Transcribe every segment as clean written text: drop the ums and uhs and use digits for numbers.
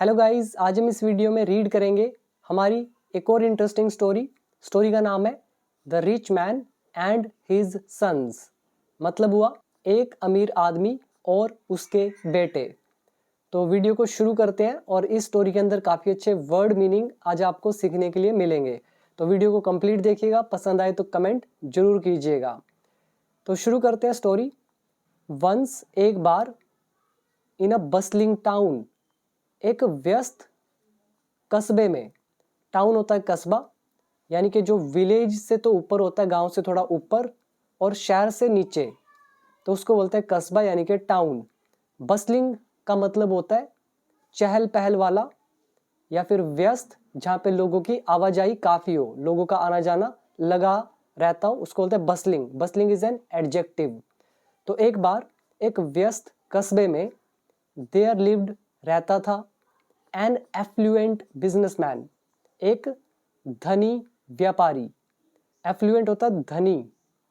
Hello guys, आज हम इस वीडियो में रीड करेंगे हमारी एक और इंटरेस्टिंग स्टोरी का नाम है the rich man and his sons. मतलब हुआ एक अमीर आदमी और उसके बेटे। तो वीडियो को शुरू करते हैं और इस स्टोरी के अंदर काफ़ी अच्छे वर्ड मीनिंग आज आपको सीखने के लिए मिलेंगे। तो वीडियो को कंप्लीट देखिएगा, पसंद आए तो कमेंट जरूर कीजिएगा। तो शुरू करते हैं स्टोरी। वंस एक बार इन अ बस्लिंग टाउन, एक व्यस्त कस्बे में। टाउन होता है कस्बा, यानी कि जो विलेज से तो ऊपर होता है, गांव से थोड़ा ऊपर और शहर से नीचे, तो उसको बोलते हैं कस्बा यानी कि टाउन। बस्लिंग का मतलब होता है चहल पहल वाला या फिर व्यस्त, जहाँ पे लोगों की आवाजाही काफ़ी हो, लोगों का आना जाना लगा रहता हो, उसको बोलते हैं bustling. Bustling is an adjective. तो एक बार एक व्यस्त कस्बे में देयर लिव्ड रहता था एन एफ्लुएंट बिजनेसमैन, एक धनी व्यापारी। एफ्लुएंट होता है धनी,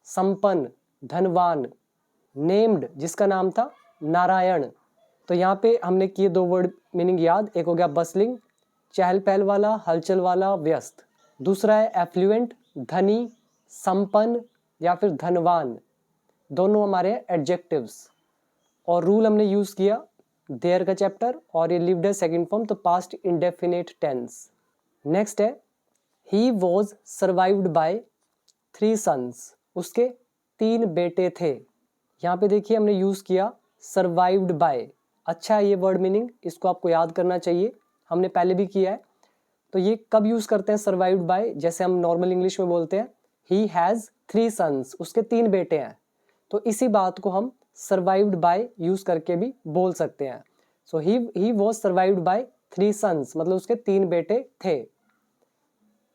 संपन्न, धनवान। नेम्ड, जिसका नाम था नारायण। तो यहाँ पे हमने किए दो वर्ड मीनिंग याद। एक हो गया बसलिंग, चहल पहल वाला, हलचल वाला, व्यस्त। दूसरा है एफ्लुएंट, धनी, संपन्न या फिर धनवान। दोनों हमारे एडजेक्टिव्स। और रूल हमने यूज किया देयर का चैप्टर, और ये लिव्ड है सेकंड फॉर्म, तो पास्ट इंडेफिनिट टेंस। नेक्स्ट है he was survived by 3 sons, उसके 3 बेटे थे। यहाँ पे देखिए हमने यूज किया सर्वाइव्ड बाय। अच्छा है ये वर्ड मीनिंग, इसको आपको याद करना चाहिए, हमने पहले भी किया है। तो ये कब यूज करते हैं सर्वाइव्ड बाय? जैसे हम नॉर्मल इंग्लिश में बोलते हैं ही हैज 3 सन्स, उसके 3 बेटे हैं। तो इसी बात को हम सर्वाइव्ड बाय यूज करके भी बोल सकते हैं। So he was survived by 3 sons, मतलब उसके 3 बेटे थे।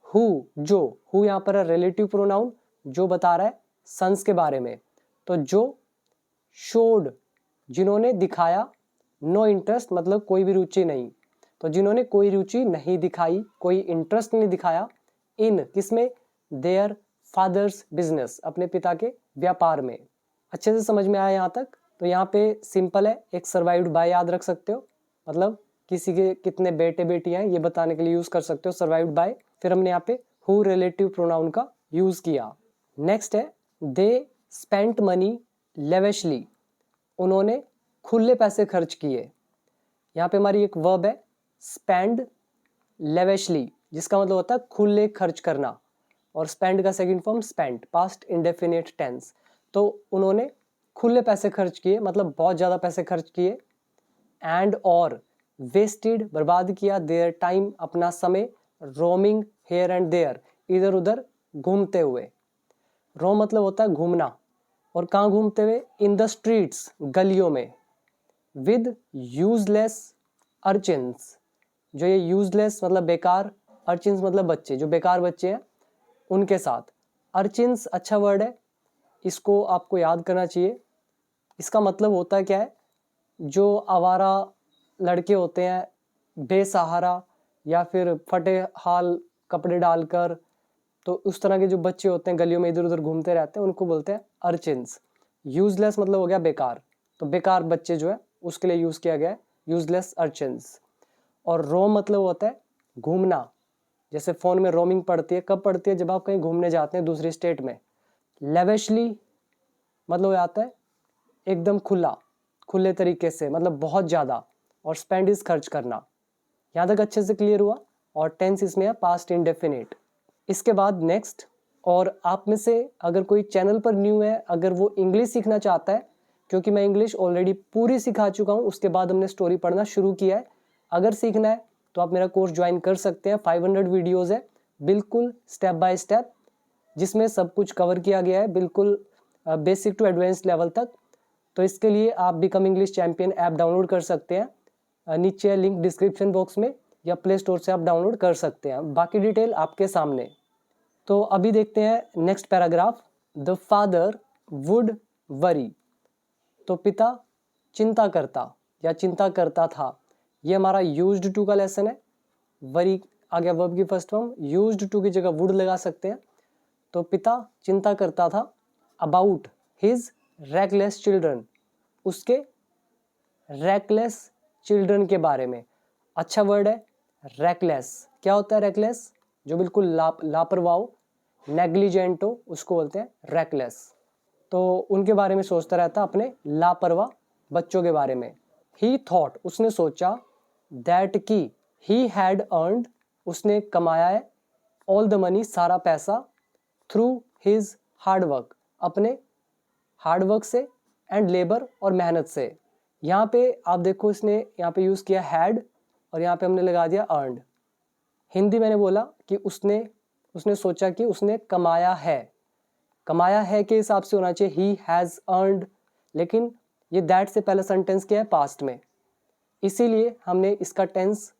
हु, जो, हु यहाँ पर है रिलेटिव प्रोनाउन, जो बता रहा है सन्स के बारे में। तो जो, शोड, जिन्होंने दिखाया, नो इंटरेस्ट मतलब कोई भी रुचि नहीं। तो जिन्होंने कोई रुचि नहीं दिखाई, कोई इंटरेस्ट नहीं दिखाया, इन किसमें? देयर फादर्स बिजनेस, अपने पिता के व्यापार में। अच्छे से समझ में आया यहाँ तक? तो यहाँ पे सिंपल है, एक सर्वाइव्ड बाय याद रख सकते हो, मतलब किसी के कितने बेटे बेटियां हैं ये बताने के लिए यूज कर सकते हो सर्वाइव्ड बाय। फिर हमने यहाँ पे हु रिलेटिव प्रोनाउन का यूज किया। नेक्स्ट है दे स्पेंट मनी लेविशली, उन्होंने खुले पैसे खर्च किए। यहाँ पे हमारी एक वर्ब है स्पेंड लेविशली, जिसका मतलब होता है खुले खर्च करना, और स्पेंड का second form spent, past indefinite tense. तो उन्होंने खुले पैसे खर्च किए मतलब बहुत ज़्यादा पैसे खर्च किए। एंड और वेस्टेड, बर्बाद किया, देयर टाइम, अपना समय, रोमिंग हेयर एंड देयर, इधर उधर घूमते हुए। रोम मतलब होता है घूमना, और कहाँ घूमते हुए? इन द स्ट्रीट्स, गलियों में। विद यूजलेस अर्चिन्स, जो ये यूजलेस मतलब बेकार, अर्चिन्स मतलब बच्चे, जो बेकार बच्चे हैं उनके साथ। अर्चिन्स अच्छा वर्ड है, इसको आपको याद करना चाहिए। इसका मतलब होता है क्या है? जो आवारा लड़के होते हैं, बेसहारा या फिर फटे हाल कपड़े डालकर, तो उस तरह के जो बच्चे होते हैं गलियों में इधर उधर घूमते रहते हैं, उनको बोलते हैं अर्चिन्स। यूजलेस मतलब हो गया बेकार, तो बेकार बच्चे जो है उसके लिए यूज किया गया है यूजलेस अर्चिन्स। और रोम मतलब होता है घूमना, जैसे फोन में रोमिंग पड़ती है, कब पड़ती है? जब आप कहीं घूमने जाते हैं दूसरी स्टेट में। लेविशली मतलब आता है एकदम खुला, खुले तरीके से, मतलब बहुत ज़्यादा। और स्पेंड इज खर्च करना। यहाँ तक अच्छे से क्लियर हुआ? और टेंस इसमें है पास्ट इंडेफिनिट। इसके बाद नेक्स्ट, और आप में से अगर कोई चैनल पर न्यू है, अगर वो इंग्लिश सीखना चाहता है, क्योंकि मैं इंग्लिश ऑलरेडी पूरी सिखा चुका हूँ, उसके बाद हमने स्टोरी पढ़ना शुरू किया है। अगर सीखना है तो आप मेरा कोर्स ज्वाइन कर सकते हैं। 500 वीडियोज़ है, बिल्कुल स्टेप बाय स्टेप, जिसमें सब कुछ कवर किया गया है, बिल्कुल बेसिक टू एडवांस लेवल तक। तो इसके लिए आप become English champion app download कर सकते हैं, नीचे लिंक डिस्क्रिप्शन बॉक्स में, या प्ले स्टोर से आप डाउनलोड कर सकते हैं। बाकी डिटेल आपके सामने। तो अभी देखते हैं next paragraph. The father would worry, तो पिता चिंता करता या चिंता करता था। ये हमारा यूज्ड टू का लेसन है। वरी आ गया वर्ब की फर्स्ट फॉर्म, यूज्ड टू की जगह वुड लगा सकते हैं। तो पिता चिंता करता था अबाउट हिज रेकलेस चिल्ड्रन, उसके रेकलेस चिल्ड्रन के बारे में। अच्छा वर्ड है रेकलेस। क्या होता है रेकलेस? जो बिल्कुल लापरवाह हो, नेग्लिजेंट हो, उसको बोलते हैं रेकलेस। तो उनके बारे में सोचता रहता अपने लापरवाह बच्चों के बारे में। ही थॉट, उसने सोचा, दैट की ही हैड अर्नड, उसने कमाया है, ऑल द मनी, सारा पैसा, थ्रू हिज हार्ड वर्क, अपने हार्ड वर्क से, एंड लेबर, और मेहनत से। यहाँ पे आप देखो इसने यहाँ पे यूज़ किया हैड और यहाँ पे हमने लगा दिया अर्नड। हिंदी मैंने बोला कि उसने सोचा कि उसने कमाया है। कमाया है के हिसाब से होना चाहिए ही हैज़ अर्नड, लेकिन ये दैट से पहला सेंटेंस क्या है? पास्ट में, इसीलिए हमने इसका टेंस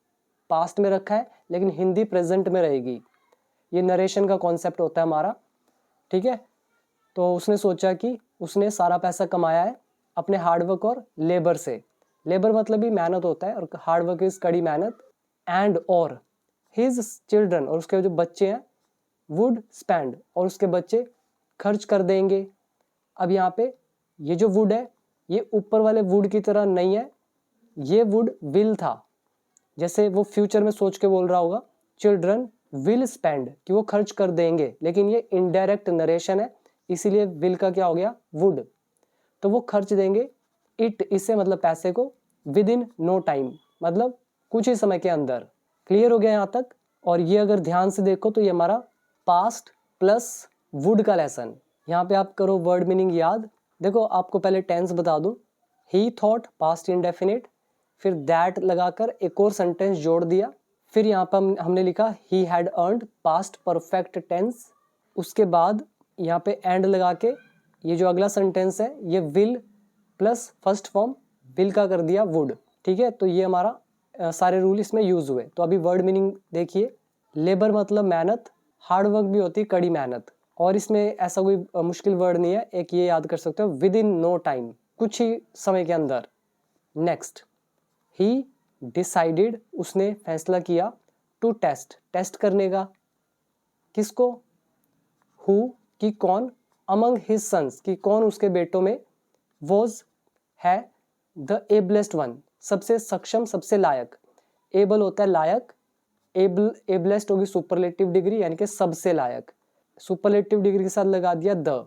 पास्ट में रखा है, लेकिन हिंदी प्रेजेंट में रहेगी। ये नरेशन का कॉन्सेप्ट होता है हमारा, ठीक है। तो उसने सोचा कि उसने सारा पैसा कमाया है अपने हार्डवर्क और लेबर से। लेबर मतलब भी मेहनत होता है, और हार्डवर्क इज कड़ी मेहनत। एंड और हिज चिल्ड्रन, और उसके जो बच्चे हैं, वुड स्पेंड, और उसके बच्चे खर्च कर देंगे। अब यहाँ पे ये जो वुड है, ये ऊपर वाले वुड की तरह नहीं है, ये वुड विल था। जैसे वो फ्यूचर में सोच के बोल रहा होगा चिल्ड्रन विल स्पेंड, कि वो खर्च कर देंगे, लेकिन ये इनडायरेक्ट नरेशन है, इसीलिए विल का क्या हो गया? वुड। तो वो खर्च देंगे इट, इससे मतलब पैसे को, विद इन नो टाइम, मतलब कुछ ही समय के अंदर। क्लियर हो गया यहाँ तक? और ये अगर ध्यान से देखो तो ये हमारा पास्ट प्लस वुड का लेसन। यहाँ पे आप करो वर्ड मीनिंग याद। देखो आपको पहले टेंस बता दूं, ही थॉट पास्ट इंडेफिनिट, फिर दैट लगाकर एक और सेंटेंस जोड़ दिया, फिर यहाँ पर हमने लिखा he had earned past perfect tense. उसके बाद यहाँ पे एंड लगा के ये जो अगला सेंटेंस है ये will plus first form will का कर दिया वुड, ठीक है। तो ये हमारा सारे रूल इसमें यूज हुए। तो अभी वर्ड मीनिंग देखिए, लेबर मतलब मेहनत, हार्ड वर्क भी होती है कड़ी मेहनत, और इसमें ऐसा कोई मुश्किल वर्ड नहीं है, एक ये याद कर सकते हो, विद इन नो टाइम, कुछ ही समय के अंदर। नेक्स्ट, ही डिसाइडेड, उसने फैसला किया, टू टेस्ट, टेस्ट करने का, किसको? हु, कि कौन, अमंग हिज सन्स, कि कौन उसके बेटों में, वॉज, है, द एबलेस्ट वन, सबसे सक्षम, सबसे लायक। एबल होता है लायक, एबलेस्ट होगी सुपरलेटिव डिग्री, यानी कि सबसे लायक। सुपरलेटिव डिग्री के साथ लगा दिया द।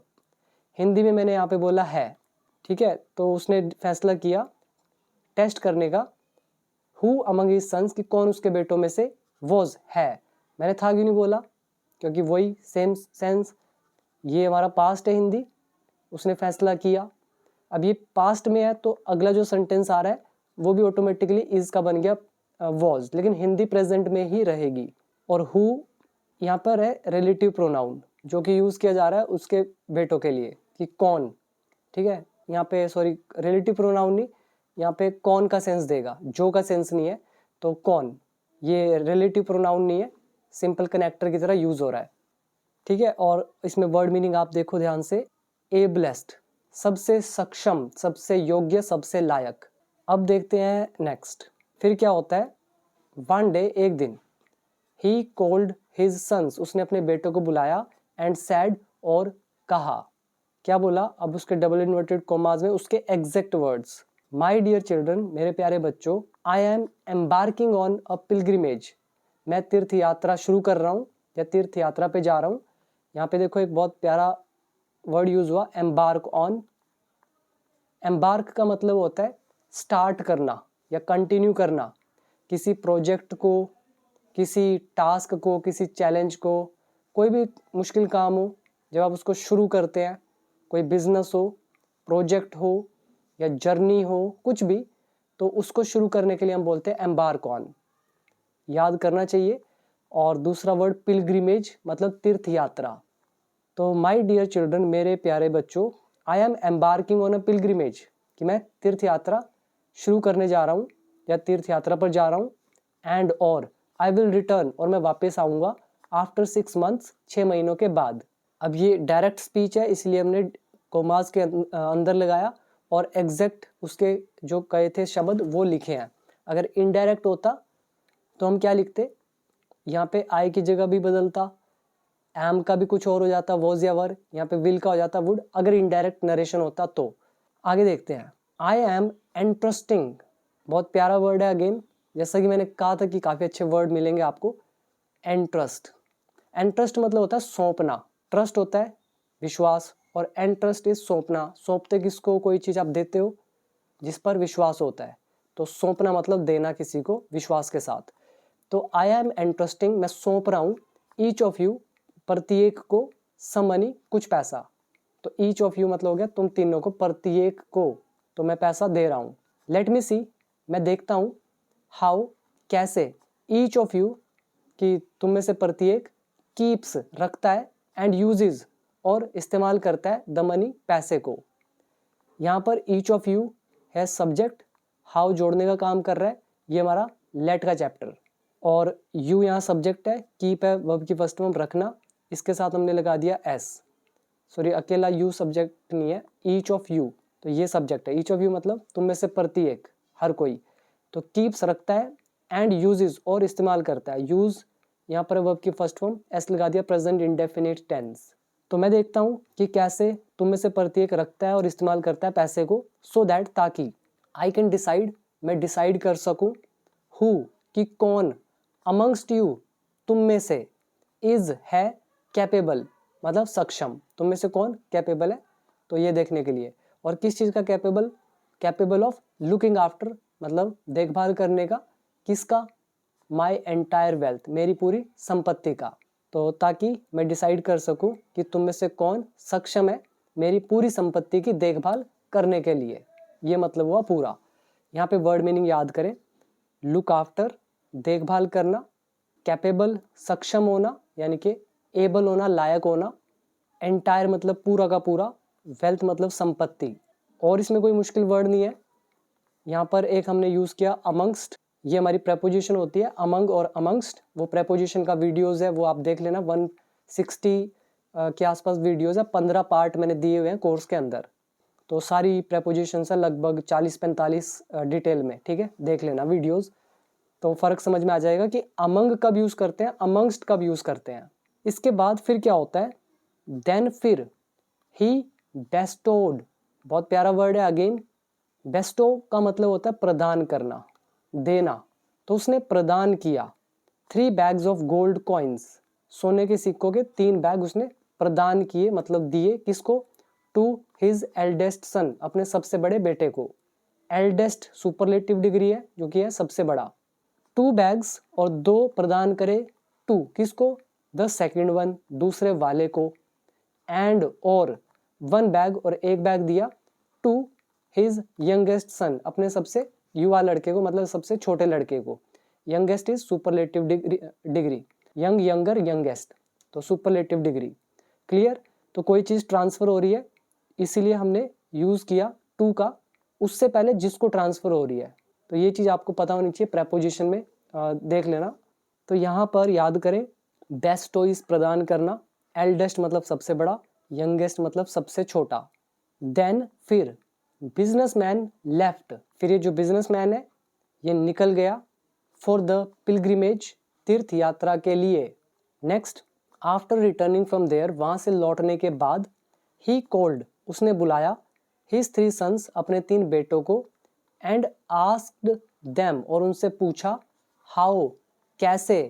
हिंदी में मैंने यहाँ पे बोला है, ठीक है। तो उसने फैसला किया टेस्ट करने का, हु अमंग हिज सन्स, कि कौन उसके बेटों में से, वॉज, है। मैंने था क्यों नहीं बोला? क्योंकि वही सेम सेंस, ये हमारा पास्ट है हिंदी, उसने फैसला किया। अब ये पास्ट में है तो अगला जो सेंटेंस आ रहा है वो भी ऑटोमेटिकली इज का बन गया वॉज, लेकिन हिंदी प्रेजेंट में ही रहेगी। और हु यहाँ पर है रिलेटिव प्रोनाउन, जो कि यूज़ किया जा रहा है उसके बेटों के लिए, कि कौन, ठीक है। यहाँ पे सॉरी रिलेटिव प्रोनाउन नहीं, यहाँ पे कौन का सेंस देगा, जो का सेंस नहीं है, तो कौन, ये रिलेटिव प्रोनाउन नहीं है, सिंपल कनेक्टर की तरह यूज़ हो रहा है, ठीक है। और इसमें वर्ड मीनिंग आप देखो ध्यान से, एबलेस्ट, सबसे सक्षम, सबसे योग्य, सबसे लायक। अब देखते हैं नेक्स्ट, फिर क्या होता है? वन डे, एक दिन, ही कॉल्ड हिज सन्स, उसने अपने बेटों को बुलाया, एंड सैड, और कहा। क्या बोला? अब उसके डबल इन्वर्टेड कॉमास में उसके exact words, my dear children, मेरे प्यारे बच्चों, I am embarking on a pilgrimage, मैं तीर्थ यात्रा शुरू कर रहा हूँ, या तीर्थ यात्रा पे जा रहा हूँ। यहाँ पे देखो एक बहुत प्यारा वर्ड यूज हुआ, एम्बार्क ऑन। एम्बार्क का मतलब होता है स्टार्ट करना या कंटिन्यू करना, किसी प्रोजेक्ट को, किसी टास्क को, किसी चैलेंज को, कोई भी मुश्किल काम हो, जब आप उसको शुरू करते हैं, कोई बिजनेस हो, प्रोजेक्ट हो, या जर्नी हो, कुछ भी, तो उसको शुरू करने के लिए हम बोलते हैं एम्बार्क ऑन, याद करना चाहिए। और दूसरा वर्ड पिलग्रिमेज, मतलब तीर्थ यात्रा। तो माई डियर चिल्ड्रन, मेरे प्यारे बच्चों, I am embarking on a pilgrimage, कि मैं तीर्थ यात्रा शुरू करने जा रहा हूँ या तीर्थ यात्रा पर जा रहा हूँ। एंड और आई विल रिटर्न, और मैं वापस आऊँगा, आफ्टर 6 months, 6 महीनों के बाद। अब ये डायरेक्ट स्पीच है, इसलिए हमने कोमास के अंदर लगाया, और एग्जैक्ट उसके जो कहे थे शब्द वो लिखे हैं। अगर इनडायरेक्ट होता तो हम क्या लिखते? यहाँ पे आई की जगह भी बदलता, एम का भी कुछ और हो जाता, वॉज या वर, यहाँ पे विल का हो जाता वुड, अगर इनडायरेक्ट नरेशन होता तो। आगे देखते हैं, आई एम इंटरेस्टिंग, बहुत प्यारा वर्ड है अगेन, जैसा कि मैंने कहा था कि काफ़ी अच्छे वर्ड मिलेंगे आपको। एंट्रस्ट, एंट्रस्ट मतलब होता है सौंपना, ट्रस्ट होता है विश्वास, और एंट्रस्ट इज सौंपना। सौंपते किसको, कोई चीज़ आप देते हो जिस पर विश्वास होता है, तो सौंपना मतलब देना किसी को विश्वास के साथ। तो आई एम एंट्रस्टिंग, मैं सौंप रहा हूँ, ईच ऑफ यू, प्रत्येक को, सम मनी, कुछ पैसा। तो ईच ऑफ यू मतलब हो गया तुम तीनों को, प्रत्येक को तो मैं पैसा दे रहा हूँ। लेट मी सी, मैं देखता हूँ, हाउ, कैसे, ईच ऑफ यू कि तुम में से प्रत्येक, कीप्स रखता है, एंड यूजेज और इस्तेमाल करता है, द मनी पैसे को। यहाँ पर ईच ऑफ यू है सब्जेक्ट, हाउ जोड़ने का काम कर रहा है, ये हमारा लेट का चैप्टर, और यू यहाँ सब्जेक्ट है, कीप है वर्ब की फर्स्ट फॉर्म रखना, इसके साथ हमने लगा दिया एस। सॉरी, अकेला यू सब्जेक्ट नहीं है, ईच ऑफ यू तो ये सब्जेक्ट है। ईच ऑफ यू मतलब तुम में से प्रत्येक, हर कोई। तो कीप्स रखता है, एंड यूजेस और इस्तेमाल करता है, यूज यहाँ पर वर्ब की फर्स्ट फॉर्म, एस लगा दिया, प्रेजेंट इंडेफिनिट टेंस। तो मैं देखता हूँ कि कैसे तुम में से प्रत्येक रखता है और इस्तेमाल करता है पैसे को, सो दैट ताकि, आई कैन डिसाइड, मैं डिसाइड कर सकूँ, हु कि कौन, अमंगस्ट यू तुम में से, इज है, कैपेबल मतलब सक्षम, तुम में से कौन कैपेबल है, तो ये देखने के लिए। और किस चीज़ का capable, capable of looking after मतलब देखभाल करने का, किसका, माई एंटायर वेल्थ मेरी पूरी संपत्ति का। तो ताकि मैं डिसाइड कर सकूं कि तुम में से कौन सक्षम है मेरी पूरी संपत्ति की देखभाल करने के लिए, ये मतलब हुआ पूरा। यहाँ पे वर्ड मीनिंग याद करें, लुक आफ्टर देखभाल करना, कैपेबल सक्षम होना यानी कि एबल होना लायक होना, एंटायर मतलब पूरा का पूरा, वेल्थ मतलब संपत्ति। और इसमें कोई मुश्किल वर्ड नहीं है। यहाँ पर एक हमने यूज़ किया अमंगस्ट, ये हमारी प्रेपोजिशन होती है, अमंग और अमंगस्ट, वो प्रेपोजिशन का वीडियोज़ है, वो आप देख लेना, 160 के आसपास वीडियोज़ है, 15 पार्ट मैंने दिए हुए हैं कोर्स के अंदर, तो सारी प्रेपोजिशन है लगभग 40-45 डिटेल में, ठीक है, देख लेना वीडियोज़, तो फ़र्क समझ में आ जाएगा कि अमंग कब यूज़ करते हैं, अमंगस्ट कब यूज़ करते हैं। इसके बाद फिर क्या होता है, देन फिर, ही बेस्टोड, बहुत प्यारा वर्ड है अगेन, बेस्टो का मतलब होता है प्रदान करना, देना, तो उसने प्रदान किया, 3 बैग्स ऑफ गोल्ड कॉइन्स, सोने के सिक्कों के 3 बैग उसने प्रदान किए मतलब दिए, किसको, टू हिज एल्डेस्ट सन अपने सबसे बड़े बेटे को। एल्डेस्ट सुपरलेटिव डिग्री है जो कि है सबसे बड़ा। 2 बैग्स और 2 प्रदान करे, टू किसको, द सेकेंड वन दूसरे वाले को, एंड और 1 बैग और 1 बैग दिया, टू हिज यंगेस्ट सन अपने सबसे युवा लड़के को मतलब सबसे छोटे लड़के को। Youngest is superlative degree, young, younger, youngest, तो सुपरलेटिव डिग्री। क्लियर, तो कोई चीज़ ट्रांसफ़र हो रही है इसीलिए हमने यूज़ किया टू का, उससे पहले जिसको ट्रांसफ़र हो रही है, तो ये चीज़ आपको पता होनी चाहिए, प्रेपोजिशन में देख लेना। तो यहाँ पर याद करें, बेस्टो इज प्रदान करना, एल्डेस्ट मतलब सबसे बड़ा, यंगेस्ट मतलब सबसे छोटा। देन फिर, बिजनेसमैन लेफ्ट, फिर ये जो बिजनेसमैन है ये निकल गया, फॉर द पिलग्रिमेज तीर्थ यात्रा के लिए। Next, after returning from there, वहाँ से लौटने के बाद, ही कॉल्ड उसने बुलाया, हिज 3 सन्स अपने 3 बेटों को, एंड आस्क्ड देम और उनसे पूछा, हाउ कैसे,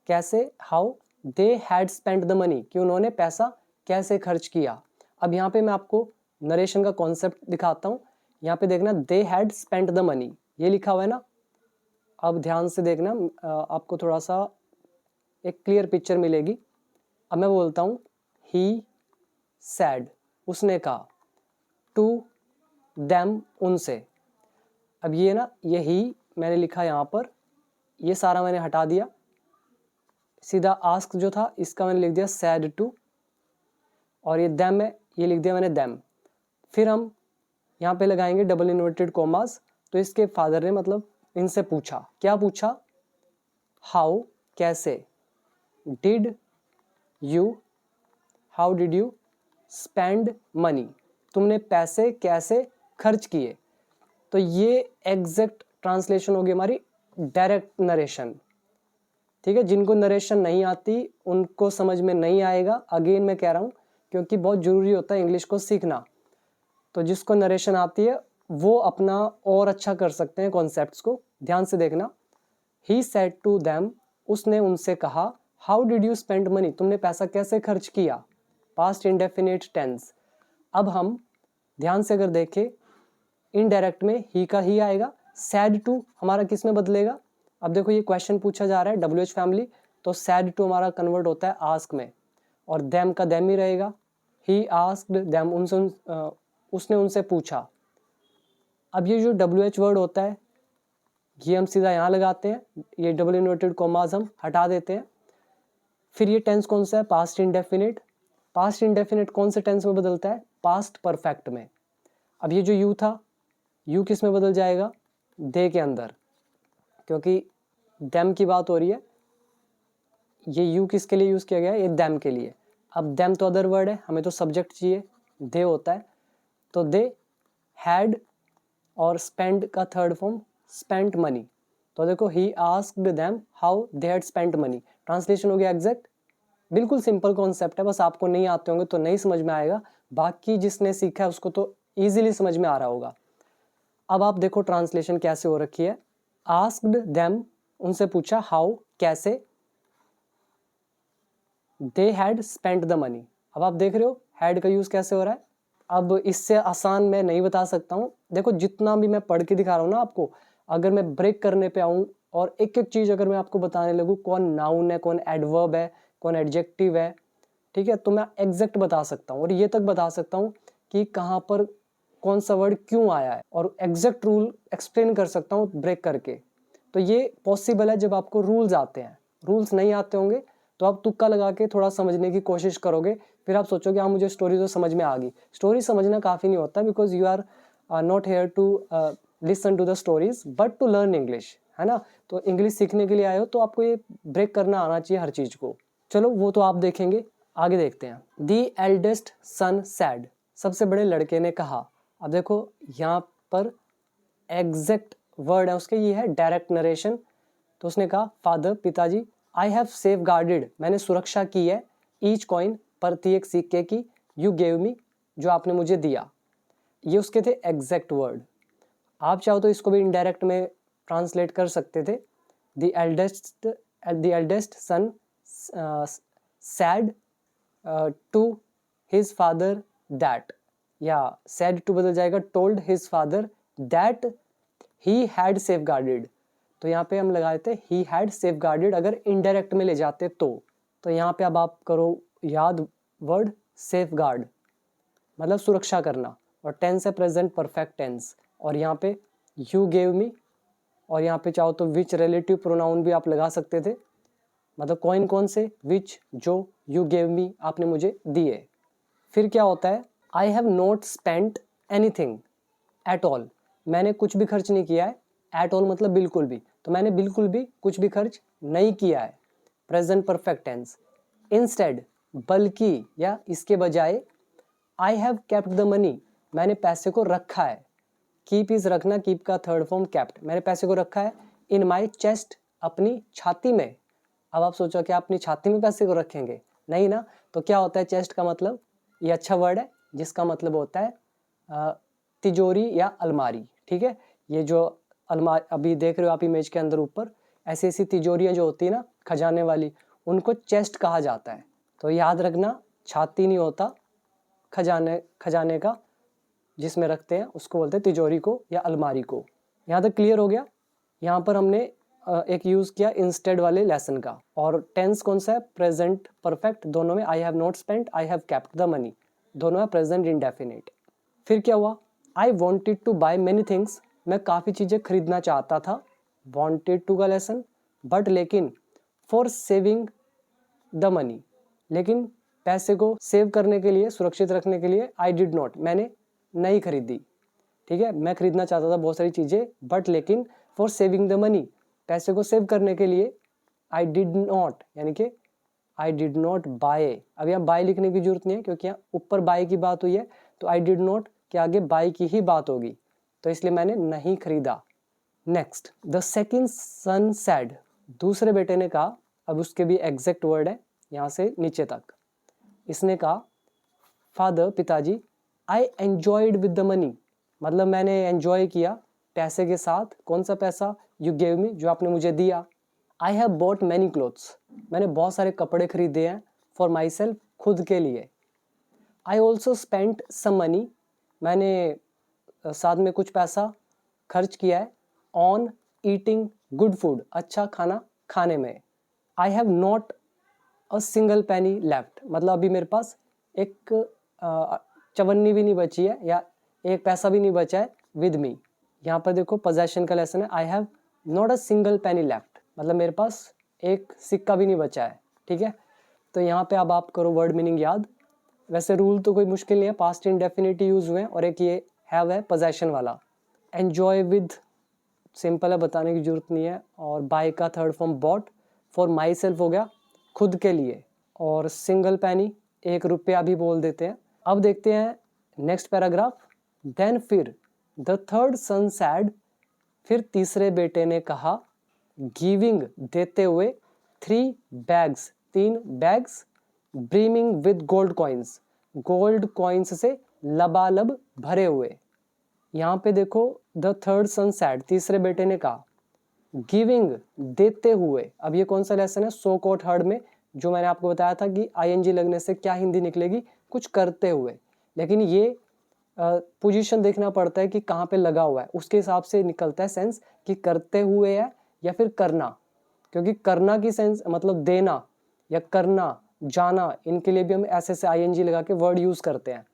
कैसे, how they had spent the money कि उन्होंने पैसा कैसे खर्च किया। अब यहाँ पे मैं आपको नरेशन का कॉन्सेप्ट दिखाता हूँ, यहाँ पे देखना, they had spent the money ये लिखा हुआ है ना, अब ध्यान से देखना, आपको थोड़ा सा एक क्लियर पिक्चर मिलेगी। अब मैं बोलता हूँ, ही सैड उसने कहा, टू देम उनसे। अब ये ना, ये ही मैंने लिखा यहाँ पर, ये सारा मैंने हटा दिया, सीधा आस्क जो था इसका मैंने लिख दिया सैड टू, और ये देम है ये लिख दिया मैंने देम। फिर हम यहाँ पे लगाएंगे डबल इन्वर्टेड कॉमास, तो इसके फादर ने मतलब इनसे पूछा, क्या पूछा, हाउ कैसे, did you, how did you spend money तुमने पैसे कैसे खर्च किए। तो ये एग्जैक्ट ट्रांसलेशन होगी हमारी डायरेक्ट नरेशन, ठीक है। जिनको नरेशन नहीं आती उनको समझ में नहीं आएगा, अगेन मैं कह रहा हूँ, क्योंकि बहुत ज़रूरी होता है इंग्लिश को सीखना। तो जिसको नरेशन आती है वो अपना और अच्छा कर सकते हैं कॉन्सेप्ट्स को, ध्यान से देखना। ही सेड टू देम, उसने उनसे कहा, how did you spend money, तुमने पैसा कैसे खर्च किया, पास्ट इंडेफिनिट टेंस। अब हम ध्यान से अगर देखें, इनडायरेक्ट में ही का ही आएगा, सैड टू हमारा किस में बदलेगा। अब देखो ये क्वेश्चन पूछा जा रहा है WH फैमिली, तो सैड टू हमारा कन्वर्ट होता है आस्क में, और देम का देम ही रहेगा। ही आस्क्ड देम, उसने उनसे पूछा। अब ये जो WH वर्ड होता है ये हम सीधा यहाँ लगाते हैं, ये डबल इन्वर्टेड कॉमास हम हटा देते हैं। फिर ये टेंस कौन सा है, पास्ट इंडेफिनिट। पास्ट इंडेफिनिट कौन से टेंस में बदलता है, पास्ट परफेक्ट में। अब ये जो यू था, यू किस में बदल जाएगा, दे के अंदर, क्योंकि देम की बात हो रही है। ये यू किसके लिए यूज़ किया गया है, ये देम के लिए। अब देम तो अदर वर्ड है, हमें तो सब्जेक्ट चाहिए, दे होता है, तो दे हैड, और स्पेंड का थर्ड फॉर्म स्पेंट मनी। तो देखो he asked them how they had spent money, translation हो गया एग्जैक्ट। बिल्कुल सिंपल कॉन्सेप्ट है, बस आपको नहीं आते होंगे तो नहीं समझ में आएगा, बाकी जिसने सीखा है उसको तो ईजिली समझ में आ रहा होगा। अब आप देखो ट्रांसलेशन कैसे हो रखी है, आस्क्ड देम, उनसे पूछा, हाउ कैसे, they had spent the money. अब आप देख रहे हो हैड का यूज कैसे हो रहा है। अब इससे आसान मैं नहीं बता सकता हूँ, देखो जितना भी मैं पढ़ के दिखा रहा हूँ ना आपको, अगर मैं ब्रेक करने पे आऊँ और एक एक चीज अगर मैं आपको बताने लगूँ, कौन नाउन है, कौन एडवर्ब है, कौन एडजेक्टिव है, ठीक है, तो मैं एग्जैक्ट बता सकता हूँ, और ये तक बता सकता हूँ कि कहाँ पर कौन सा वर्ड क्यों आया है, और एग्जैक्ट रूल एक्सप्लेन कर सकता हूँ ब्रेक करके। तो ये पॉसिबल है जब आपको रूल्स आते हैं। रूल्स नहीं आते होंगे तो आप तुक्का लगा के थोड़ा समझने की कोशिश करोगे, फिर आप सोचोगे हाँ मुझे स्टोरी तो समझ में आ गई। स्टोरी समझना काफ़ी नहीं होता, because you are not here to listen to the stories but to learn English, है ना। तो इंग्लिश सीखने के लिए आए हो तो आपको ये ब्रेक करना आना चाहिए हर चीज़ को। चलो वो तो आप देखेंगे, आगे देखते हैं। दी एल्डेस्ट सन सैड, सबसे बड़े लड़के ने कहा। अब देखो यहाँ पर एग्जैक्ट वर्ड है उसके, ये है डायरेक्ट नरेशन। तो उसने कहा, फादर पिताजी, आई हैव सेफ गार्डेड, मैंने सुरक्षा की है, ईच कॉइन, प्रत्येक सिक्के की, यू गेव मी, जो आपने मुझे दिया। ये उसके थे एग्जैक्ट वर्ड। आप चाहो तो इसको भी इनडायरेक्ट में ट्रांसलेट कर सकते थे। The eldest son said to his father that, या सैड टू बदल जाएगा told his father that he had safeguarded. तो यहाँ पे हम लगाए थे ही हैड सेफ गार्डेड, अगर इनडायरेक्ट में ले जाते तो यहाँ पे अब आप करो याद वर्ड सेफ गार्ड, मतलब सुरक्षा करना, और टेंस है प्रेजेंट परफेक्ट टेंस, और यहाँ पे यू गेव मी, और यहाँ पे चाहो तो विच रिलेटिव प्रोनाउन भी आप लगा सकते थे, मतलब कौन कौन से, विच जो, यू गेव मी आपने मुझे दिए। फिर क्या होता है, आई have not spent anything at all, मैंने कुछ भी खर्च नहीं किया है, एट ऑल मतलब बिल्कुल भी, तो मैंने बिल्कुल भी कुछ भी खर्च नहीं किया है, प्रेजेंट परफेक्ट टेंस। इंस्टेड बल्कि या इसके बजाय, आई हैव केप्ट द मनी, मैंने पैसे को रखा है, कीप इज रखना, कीप का थर्ड फॉर्म केप्ट, मैंने पैसे को रखा है, इन माई चेस्ट, अपनी छाती में। अब आप सोचो कि आप अपनी छाती में पैसे को रखेंगे, नहीं ना। तो क्या होता है चेस्ट का मतलब, ये अच्छा वर्ड है जिसका मतलब होता है तिजोरी या अलमारी, ठीक है। ये जो अलमारी अभी देख रहे हो आप इमेज के अंदर ऊपर, ऐसी ऐसी तिजोरियाँ जो होती है ना खजाने वाली, उनको चेस्ट कहा जाता है। तो याद रखना, छाती नहीं होता, खजाने का जिसमें रखते हैं उसको बोलते हैं तिजोरी को या अलमारी को। यहाँ तक क्लियर हो गया। यहाँ पर हमने एक यूज़ किया इंस्टेड वाले लेसन का, और टेंस कौन सा है, प्रेजेंट परफेक्ट, दोनों में I have not spent, I have kept the money, दोनों है प्रेजेंट इंडेफिनिट। फिर क्या हुआ, I wanted to buy many things, मैं काफ़ी चीज़ें खरीदना चाहता था, वॉन्टेड टू का लेसन, बट लेकिन, फॉर सेविंग द मनी, लेकिन पैसे को सेव करने के लिए, सुरक्षित रखने के लिए, आई डिड नॉट, मैंने नहीं खरीदी, ठीक है। मैं खरीदना चाहता था बहुत सारी चीज़ें, बट लेकिन, फॉर सेविंग द मनी, पैसे को सेव करने के लिए, आई डिड नॉट, यानी कि आई डिड नॉट बाय। अब यहाँ बाय लिखने की जरूरत नहीं है क्योंकि यहाँ ऊपर बाय की बात हुई है, तो आई डिड नॉट के आगे बाय की ही बात होगी, तो इसलिए मैंने नहीं खरीदा। Next, the second sun sad, दूसरे बेटे ने कहा। अब उसके भी एग्जैक्ट वर्ड है यहाँ से नीचे तक। इसने कहा, फादर पिताजी, I enjoyed with the money, मतलब मैंने एंजॉय किया पैसे के साथ। कौन सा पैसा, यू गेव मी, जो आपने मुझे दिया। I have bought many clothes, मैंने बहुत सारे कपड़े खरीदे हैं, फॉर माई सेल्फ, खुद के लिए। I also spent some money, मैंने साथ में कुछ पैसा खर्च किया है, ऑन ईटिंग गुड फूड, अच्छा खाना खाने में। I have not a single penny left, मतलब अभी मेरे पास एक चवन्नी भी नहीं बची है या एक पैसा भी नहीं बचा है विद मी। यहाँ पर देखो पोजेशन का लेसन है, आई have not a single penny left, मतलब मेरे पास एक सिक्का भी नहीं बचा है। ठीक है, तो यहाँ पे अब आप करो वर्ड मीनिंग याद। वैसे रूल तो कोई मुश्किल नहीं है, पास्ट इंडेफिनिट यूज हुए हैं और एक ये हैव है पोजेशन वाला। एन्जॉय विद सिंपल है, बताने की जरूरत नहीं है। और बाय का third form bought, for myself हो गया खुद के लिए, और सिंगल पैनी एक रुपया भी बोल देते हैं। अब देखते हैं नेक्स्ट पैराग्राफ। देन फिर द थर्ड सन सैड, फिर तीसरे बेटे ने कहा, गिविंग देते हुए, 3 bags 3 bags, brimming with gold coins, gold coins से लबालब भरे हुए। यहाँ पे देखो द थर्ड सन सैड, तीसरे बेटे ने कहा, गिविंग देते हुए। अब ये कौन सा लेसन है, सो को थर्ड में, जो मैंने आपको बताया था कि आईएनजी लगने से क्या हिंदी निकलेगी, कुछ करते हुए। लेकिन ये पोजीशन देखना पड़ता है कि कहाँ पे लगा हुआ है, उसके हिसाब से निकलता है सेंस कि करते हुए है या फिर करना। क्योंकि करना की सेंस मतलब देना या करना, जाना, इनके लिए भी हम ऐसे से आईएनजी लगा के वर्ड यूज करते हैं,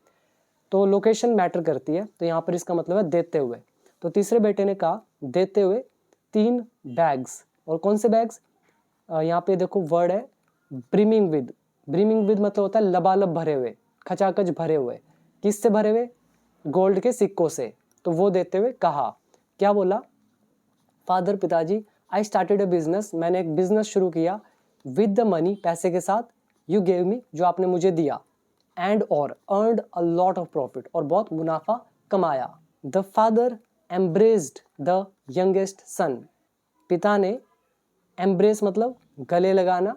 तो लोकेशन मैटर करती है। तो यहाँ पर इसका मतलब है देते हुए। तो तीसरे बेटे ने कहा देते हुए 3 बैग्स, और कौन से बैग्स, यहाँ पे देखो वर्ड है ब्रिमिंग विद। ब्रिमिंग विद मतलब होता है लबालब भरे हुए, खचाखच भरे हुए। किससे भरे हुए, गोल्ड के सिक्कों से। तो वो देते हुए कहा, क्या बोला, फादर पिताजी, आई स्टार्टेड अ बिजनेस, मैंने एक बिजनेस शुरू किया, विद द मनी पैसे के साथ, यू गेव मी जो आपने मुझे दिया, एंड और earned a lot of profit और बहुत मुनाफा कमाया। The father embraced the youngest son, पिता ने, एम्ब्रेस मतलब गले लगाना,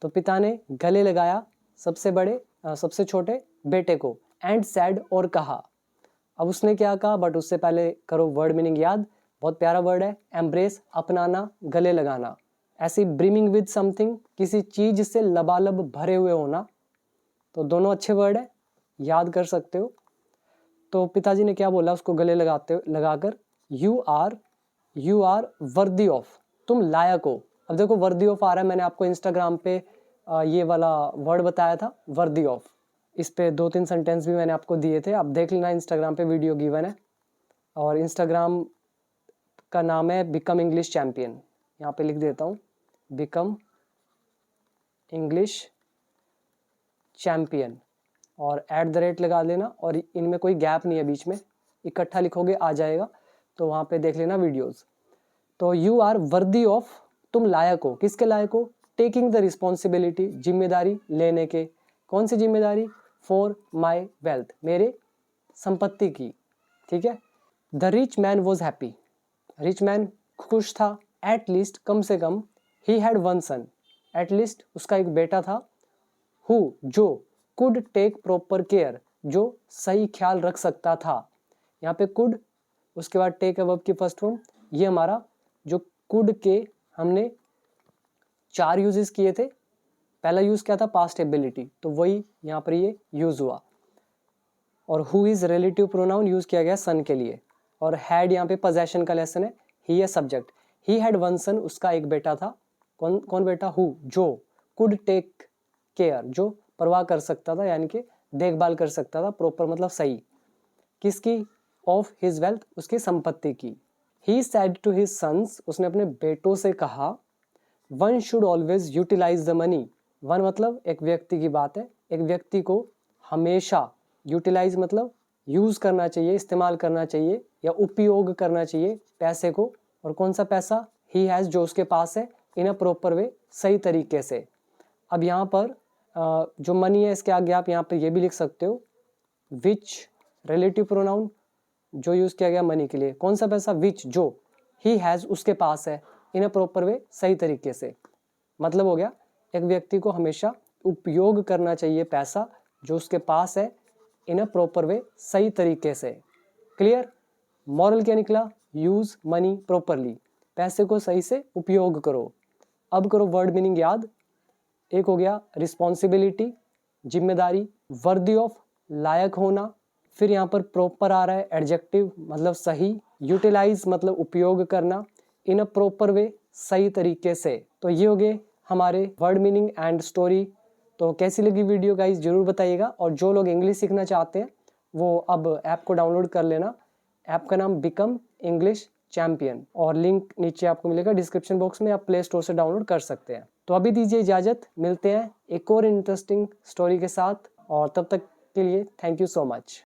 तो पिता ने गले लगाया सबसे छोटे बेटे को, एंड सैड और कहा। अब उसने क्या कहा, बट उससे पहले करो वर्ड मीनिंग याद। बहुत प्यारा वर्ड है एम्ब्रेस, अपनाना, गले लगाना। ऐसी ब्रिमिंग विद समथिंग, किसी चीज से लबालब भरे हुए होना। तो दोनों अच्छे वर्ड है, याद कर सकते हो। तो पिताजी ने क्या बोला उसको गले लगाकर, यू आर वर्दी ऑफ, तुम लायक हो। अब देखो वर्दी ऑफ आ रहा है, मैंने आपको इंस्टाग्राम पे ये वाला वर्ड बताया था वर्दी ऑफ, इस पे 2-3 सेंटेंस भी मैंने आपको दिए थे, आप देख लेना, इंस्टाग्राम पे वीडियो गिवन है। और इंस्टाग्राम का नाम है बिकम इंग्लिश चैम्पियन, यहाँ पे लिख देता हूँ, बिकम इंग्लिश चैम्पियन, और @ लगा लेना, और इनमें कोई गैप नहीं है बीच में, इकट्ठा लिखोगे आ जाएगा, तो वहाँ पे देख लेना वीडियोस। तो यू आर वर्दी ऑफ, तुम लायक हो, किसके लायक हो, टेकिंग द रिस्पॉन्सिबिलिटी, जिम्मेदारी लेने के। कौन सी जिम्मेदारी, फॉर माई वेल्थ, मेरे संपत्ति की। ठीक है, the rich man was happy, rich man खुश था, एट लीस्ट कम से कम, he had 1 son, at least उसका एक बेटा था, हु जो, कुड टेक प्रॉपर केयर, जो सही ख्याल रख सकता था। यहाँ पे कुड, उसके बाद टेक वर्ब की फर्स्ट फॉर्म, ये हमारा जो कुड के हमने 4 यूजेस किए थे। पहला यूज क्या था, पास्ट एबिलिटी, तो वही यहाँ पर ये यूज हुआ। और who is relative pronoun use किया गया सन के लिए। और हैड यहाँ पे पोजेशन का लेसन है, ही है सब्जेक्ट, ही हैड 1 सन, उसका एक बेटा था। कौन बेटा, हु जो, कुड टेक केयर जो परवाह कर सकता था, यानी कि देखभाल कर सकता था, प्रॉपर मतलब सही, किसकी, ऑफ हिज वेल्थ, उसकी संपत्ति की। He said to his sons, उसने अपने बेटों से कहा, one should always utilize the money, one मतलब एक व्यक्ति की बात है, एक व्यक्ति को हमेशा, यूटिलाइज मतलब यूज करना चाहिए, इस्तेमाल करना चाहिए या उपयोग करना चाहिए पैसे को। और कौन सा पैसा, ही हैज जो उसके पास है, इन अ प्रॉपर वे, सही तरीके से। अब यहाँ पर जो मनी है इसके आगे आप यहाँ पर ये भी लिख सकते हो, विच रिलेटिव प्रोनाउन जो यूज किया गया मनी के लिए, कौन सा पैसा, विच जो, ही हैज उसके पास है, इन अ प्रॉपर वे, सही तरीके से। मतलब हो गया एक व्यक्ति को हमेशा उपयोग करना चाहिए पैसा जो उसके पास है, इन अ प्रॉपर वे, सही तरीके से। क्लियर, मॉरल क्या निकला, यूज मनी प्रॉपरली, पैसे को सही से उपयोग करो। अब करो वर्ड मीनिंग याद। एक हो गया रिस्पॉन्सिबिलिटी, जिम्मेदारी, वर्दी ऑफ, लायक होना। फिर यहाँ पर प्रॉपर आ रहा है एडजेक्टिव मतलब सही, यूटिलाइज मतलब उपयोग करना, इन अ प्रॉपर वे सही तरीके से। तो ये हो गए हमारे वर्ड मीनिंग एंड स्टोरी। तो कैसी लगी वीडियो गाइस जरूर बताइएगा, और जो लोग इंग्लिश सीखना चाहते हैं वो अब ऐप को डाउनलोड कर लेना। ऐप का नाम बिकम इंग्लिश चैंपियन, और लिंक नीचे आपको मिलेगा डिस्क्रिप्शन बॉक्स में, आप प्ले स्टोर से डाउनलोड कर सकते हैं। तो अभी दीजिए इजाज़त, मिलते हैं एक और इंटरेस्टिंग स्टोरी के साथ, और तब तक के लिए थैंक यू सो मच।